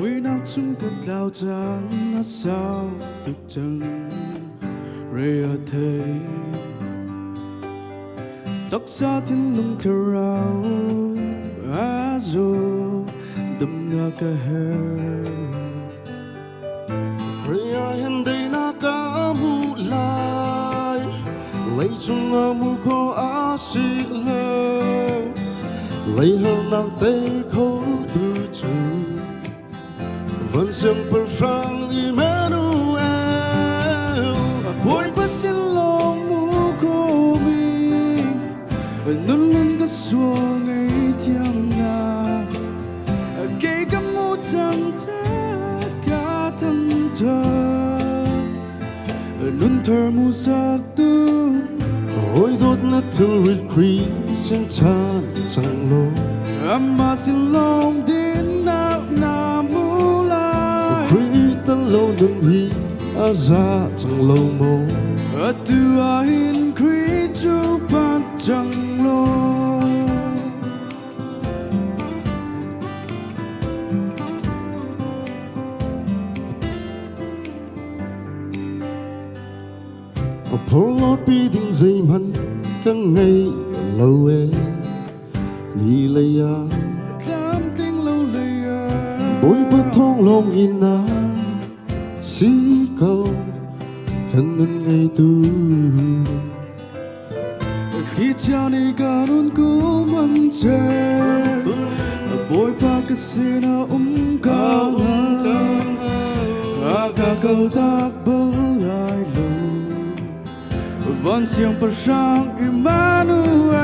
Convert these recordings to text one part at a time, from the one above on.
Quy nóc chung cất lao trắng sao tục chẳng rê thế tóc xa thiên lung cà rao á dô đâm nga ca hè rê hên đây na ca mu lai lấy chung a mu ko a si lơ lấy hơn nàng tây khâu từ từ vẫn sương bờ sang Emmanuel bồi bắt xin lo mu cô mi nun nun cái xua ngày thiêng na kể cả mu chẳng thế cả thân trời nun thở mu sắc tư ôi đốt nát thương rít kri xin chan chẳng lo amma xin lòng đến nào nam lâu đừng hi a za chẳng lâu mô a tu a hin kri chu pan chẳng lo a polo pi ding dây man căng ngày lâu e y lây a cam kinh lâu lây a bối bắt thong long in na si câu khăn nên ngày tu khi cha này cả luôn cố mong chờ bồi ba cái xe na ca aga câu tak bơ ai lâu vẫn xiang bờ sang Emmanuel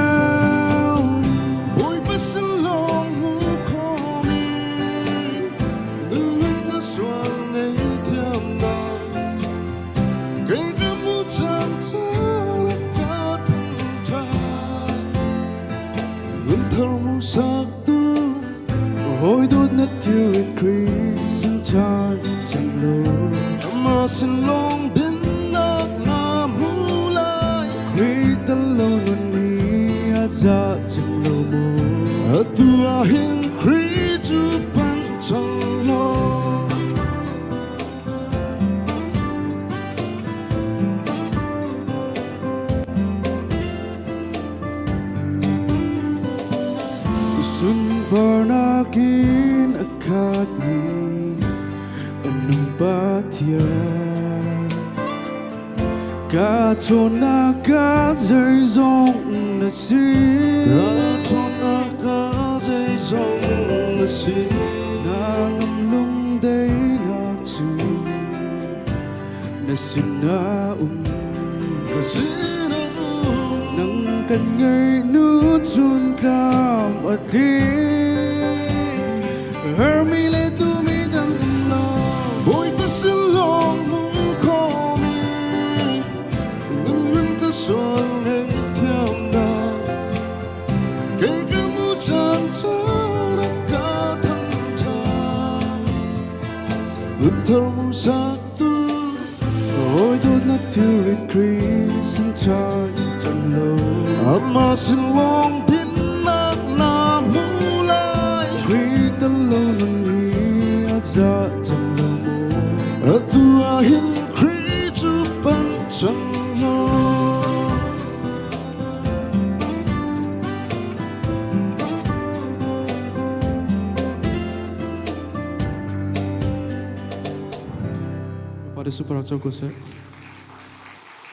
bồi ba xin lòng mu khó mi đừng có xoan ngày sắc tu hồi đốt nát thiêu kri xin chan chẳng lo mà xin long đến nát na mu lai kri tan lâu luôn ni a za chẳng lo mo a tu a hin kri chu pan chẳng lo sun barnakin akadni anong batia ka chona ka dây dòng na si ka chona ka dây dòng na si na ngâm lung đây na chu na sin na ka sin nang kan ngay nu chun cam ở đi mi le tu mi đang lo bồi bắt xin lo mu khó mi ngân ta xuân ngày theo na kể cả mu chan cha đã cả thăng cha ngân thở mu sắc tu ôi đốt nát thiêu rít kri xin chan chẳng lo amma xin long tin nát na mu lai kri tan lâu nằm hi a za chẳng lo mo a tu a hin kri chu pan chẳng lo pada super acau ko sir